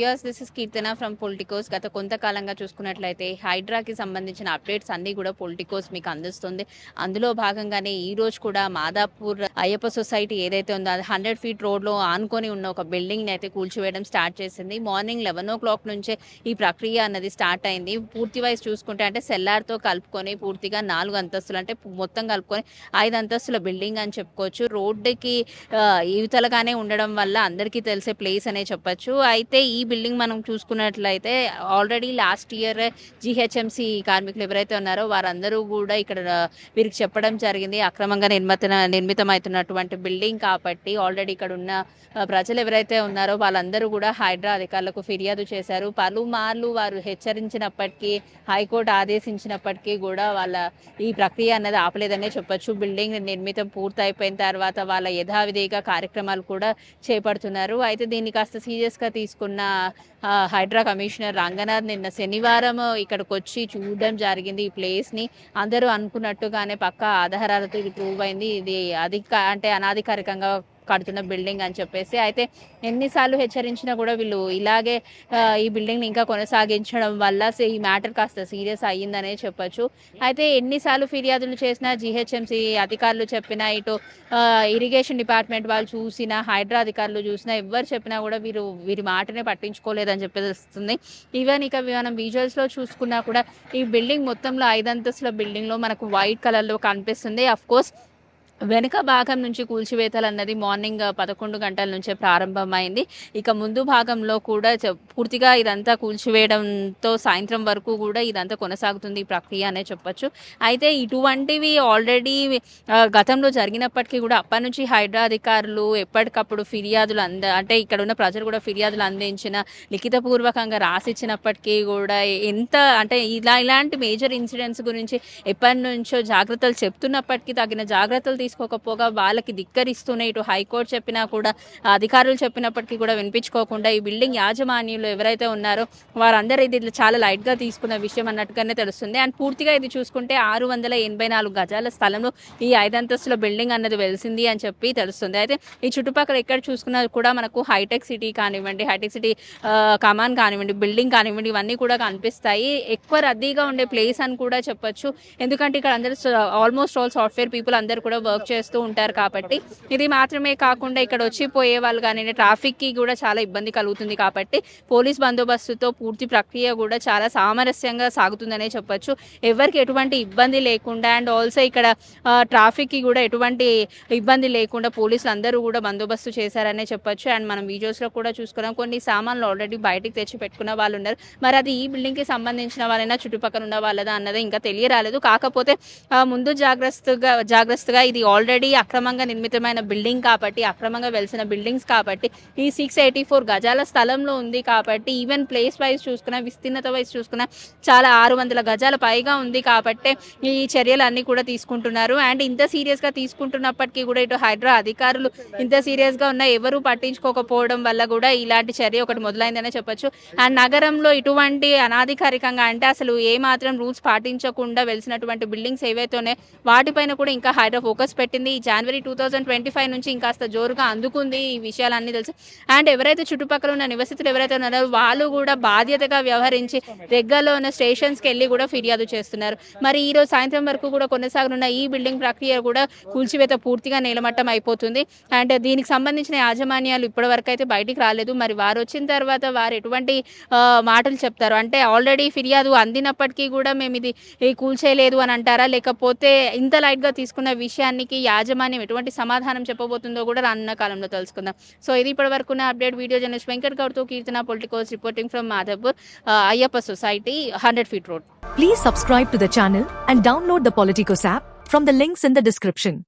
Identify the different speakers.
Speaker 1: Viewers, this is Keerthana from Politicos. గత కొంతకాలంగా చూసుకున్నట్లయితే హైడ్రాకి సంబంధించిన అప్డేట్స్ అన్నీ కూడా పొలిటికోస్ మీకు అందిస్తుంది. అందులో భాగంగానే ఈ రోజు కూడా మాదాపూర్ అయ్యప్ప సొసైటీ ఏదైతే ఉందో అది 100 ఫీట్ రోడ్లో ఆనుకొని ఉన్న ఒక బిల్డింగ్ని అయితే కూల్చివేయడం స్టార్ట్ చేసింది. మార్నింగ్ 11 o'clock నుంచే ఈ ప్రక్రియ అన్నది స్టార్ట్ అయింది. పూర్తి వయసు చూసుకుంటే అంటే సెల్లార్తో కలుపుకొని పూర్తిగా 4 అంతస్తులు అంటే మొత్తం కలుపుకొని 5 అంతస్తుల బిల్డింగ్ అని చెప్పుకోవచ్చు. రోడ్డుకి యువతలగానే ఉండడం వల్ల అందరికీ తెలిసే ప్లేస్ అనే చెప్పొచ్చు. అయితే ఈ బిల్డింగ్ మనం చూసుకున్నట్లయితే ఆల్రెడీ లాస్ట్ ఇయర్ జీహెచ్ఎంసీ కార్మికులు ఎవరైతే ఉన్నారో వారందరూ కూడా ఇక్కడ వీరికి చెప్పడం జరిగింది అక్రమంగా నిర్మితమవుతున్నటువంటి బిల్డింగ్ కాబట్టి. ఆల్రెడీ ఇక్కడ ఉన్న ప్రజలు ఎవరైతే ఉన్నారో వాళ్ళందరూ కూడా హైడ్రా అధికారులకు ఫిర్యాదు చేశారు. పలుమార్లు వారు హెచ్చరించినప్పటికీ, హైకోర్టు ఆదేశించినప్పటికీ కూడా వాళ్ళ ఈ ప్రక్రియ అన్నది ఆపలేదనే చెప్పొచ్చు. బిల్డింగ్ నిర్మితం పూర్తయిపోయిన తర్వాత వాళ్ళ యథావిధిగా కార్యక్రమాలు కూడా చేపడుతున్నారు. అయితే దీన్ని కాస్త సీరియస్గా తీసుకున్న హైడ్రా కమిషనర్ రంగనాథ్ నిన్న శనివారం ఇక్కడికి వచ్చి చూడడం జరిగింది ఈ ప్లేస్ని. అందరూ అనుకున్నట్టుగానే పక్కా ఆధారాలతో ఇది ప్రూవ్ అయింది. ఇది అనాధికారికంగా కడుతున్న బిల్డింగ్ అని చెప్పేసి. అయితే ఎన్నిసార్లు హెచ్చరించినా కూడా వీళ్ళు ఇలాగే ఈ బిల్డింగ్ని ఇంకా కొనసాగించడం వల్ల ఈ మ్యాటర్ కాస్త సీరియస్ అయ్యిందనే చెప్పొచ్చు. అయితే ఎన్నిసార్లు ఫిర్యాదులు చేసినా, జీహెచ్ఎంసీ అధికారులు చెప్పినా, ఇటు ఇరిగేషన్ డిపార్ట్మెంట్ వాళ్ళు చూసినా, హైడ్రా అధికారులు చూసినా, ఎవరు చెప్పినా కూడా వీరి మాటనే పట్టించుకోలేదని చెప్పేస్తుంది. ఈవెన్ ఇక మనం విజువల్స్లో చూసుకున్నా కూడా ఈ బిల్డింగ్ మొత్తంలో 5 అంతస్తుల బిల్డింగ్లో మనకు వైట్ కలర్లో కనిపిస్తుంది. అఫ్కోర్స్ వెనుక భాగం నుంచి కూల్చివేతలు అన్నది మార్నింగ్ 11 గంటల నుంచే ప్రారంభమైంది. ఇక ముందు భాగంలో కూడా పూర్తిగా ఇదంతా కూల్చివేయడంతో సాయంత్రం వరకు కూడా ఇదంతా కొనసాగుతుంది ఈ ప్రక్రియ అనే చెప్పొచ్చు. అయితే ఇటువంటివి ఆల్రెడీ గతంలో జరిగినప్పటికీ కూడా అప్పటి నుంచి హైడ్రా అధికారులు ఎప్పటికప్పుడు ఫిర్యాదులు అంటే ఇక్కడ ఉన్న ప్రజలు కూడా ఫిర్యాదులు అందించిన, లిఖితపూర్వకంగా రాసిచ్చినప్పటికీ కూడా ఇలాంటి మేజర్ ఇన్సిడెంట్స్ గురించి ఎప్పటి నుంచో జాగ్రత్తలు చెప్తున్నప్పటికీ తగిన జాగ్రత్తలు తీసుకోకపోగా వాళ్ళకి ధిక్కరిస్తూనే ఇటు హైకోర్టు చెప్పినా కూడా, అధికారులు చెప్పినప్పటికీ కూడా వినిపించుకోకుండా ఈ బిల్డింగ్ యాజమాన్యులు ఎవరైతే ఉన్నారో వారందరూ ఇది చాలా లైట్గా తీసుకున్న విషయం అన్నట్టుగానే తెలుస్తుంది. అండ్ పూర్తిగా ఇది చూసుకుంటే 684 గజాల స్థలంలో ఈ 5 అంతస్తుల బిల్డింగ్ అన్నది వెలిసింది అని చెప్పి తెలుస్తుంది. అయితే ఈ చుట్టుపక్కల ఎక్కడ చూసుకున్నా కూడా మనకు హైటెక్ సిటీ కానివ్వండి, హైటెక్ సిటీ కమాన్ కానివ్వండి, బిల్డింగ్ కానివ్వండి, ఇవన్నీ కూడా కనిపిస్తాయి. ఎక్కువ రద్దీగా ఉండే ప్లేస్ అని కూడా చెప్పొచ్చు. ఎందుకంటే ఇక్కడ అందరూ ఆల్మోస్ట్ ఆల్ సాఫ్ట్వేర్ పీపుల్ అందరూ కూడా వర్క్ చేస్తూ ఉంటారు కాబట్టి. ఇది మాత్రమే కాకుండా ఇక్కడ వచ్చిపోయే వాళ్ళు కానీ ట్రాఫిక్కి కూడా చాలా ఇబ్బంది కలుగుతుంది కాబట్టి పోలీస్ బందోబస్తుతో పూర్తి ప్రక్రియ కూడా చాలా సామరస్యంగా సాగుతుందనే చెప్పొచ్చు. ఎవరికి ఎటువంటి ఇబ్బంది లేకుండా అండ్ ఆల్సో ఇక్కడ ట్రాఫిక్కి కూడా ఎటువంటి ఇబ్బంది లేకుండా పోలీసులు అందరూ కూడా బందోబస్తు చేశారనే చెప్పొచ్చు. అండ్ మనం వీడియోస్లో కూడా చూసుకున్నాం కొన్ని సామాన్లు ఆల్రెడీ బయటికి తెచ్చి పెట్టుకున్న వాళ్ళు ఉన్నారు. మరి అది ఈ బిల్డింగ్కి సంబంధించిన వాళ్ళైనా చుట్టుపక్కల ఉన్న వాళ్ళదా అన్నది ఇంకా తెలియరాలేదు. కాకపోతే ముందు జాగ్రత్తగా ఇది ఆల్రెడీ అక్రమంగా నిర్మితమైన బిల్డింగ్ కాబట్టి, అక్రమంగా వెలిసిన బిల్డింగ్స్ కాబట్టి, ఈ 684 గజాల స్థలంలో ఉంది కాబట్టి, ఈవెన్ ప్లేస్ వైజ్ చూసుకున్నా, విస్తీర్ణత వైజ్ చూసుకున్నా చాలా 600 గజాల పైగా ఉంది కాబట్టి ఈ చర్యలన్నీ కూడా తీసుకుంటున్నారు. అండ్ ఇంత సీరియస్గా తీసుకుంటున్నప్పటికీ కూడా ఇటు హైడ్రా అధికారులు ఇంత సీరియస్గా ఉన్న ఎవరు పట్టించుకోకపోవడం వల్ల కూడా ఇలాంటి చర్య ఒకటి మొదలైందనే చెప్పొచ్చు. అండ్ నగరంలో ఇటువంటి అనాధికారికంగా అంటే అసలు ఏమాత్రం రూల్స్ పాటించకుండా వెలిసినటువంటి బిల్డింగ్స్ ఏవైతే ఉన్నాయో వాటిపైన కూడా ఇంకా హైడ్రా ఫోకస్ పెట్టింది. ఈ జనవరి 2025 నుంచి ఇంకాస్త జోరుగా అందుకుంది ఈ విషయాలన్నీ తెలుసు. అండ్ ఎవరైతే చుట్టుపక్కల ఉన్న నివసితులు ఎవరైతే ఉన్నారో వాళ్ళు కూడా బాధ్యతగా వ్యవహరించి దగ్గరలో ఉన్న స్టేషన్స్కి వెళ్ళి కూడా ఫిర్యాదు చేస్తున్నారు. మరి ఈ రోజు సాయంత్రం వరకు కూడా కొనసాగనున్న ఈ బిల్డింగ్ ప్రక్రియ కూడా కూల్చివేత పూర్తిగా నేలమట్టం అయిపోతుంది. అండ్ దీనికి సంబంధించిన యాజమాన్యాలు ఇప్పటి వరకు అయితే బయటికి రాలేదు. మరి వారు వచ్చిన తర్వాత వారు ఎటువంటి మాటలు చెప్తారు అంటే ఆల్రెడీ ఫిర్యాదు అందినప్పటికీ కూడా మేము ఇది కూల్చేయలేదు అని అంటారా, లేకపోతే ఇంత లైట్గా తీసుకున్న విషయానికి యాజమాన్యం ఎటువంటి సమాధానం చెప్పబోతుందో కూడా రానున్న కాలంలో తెలుసుకుందాం. సో ఇది ఇప్పటి వరకు అప్డేట్. వీడియో జర్నలిస్ట్ వెంకట్ గౌడ్తో Keerthana, Politicos reporting from Madhapur Ayyappa society 100 feet road.
Speaker 2: Please subscribe to the channel and download the Politicos app from the links in the description.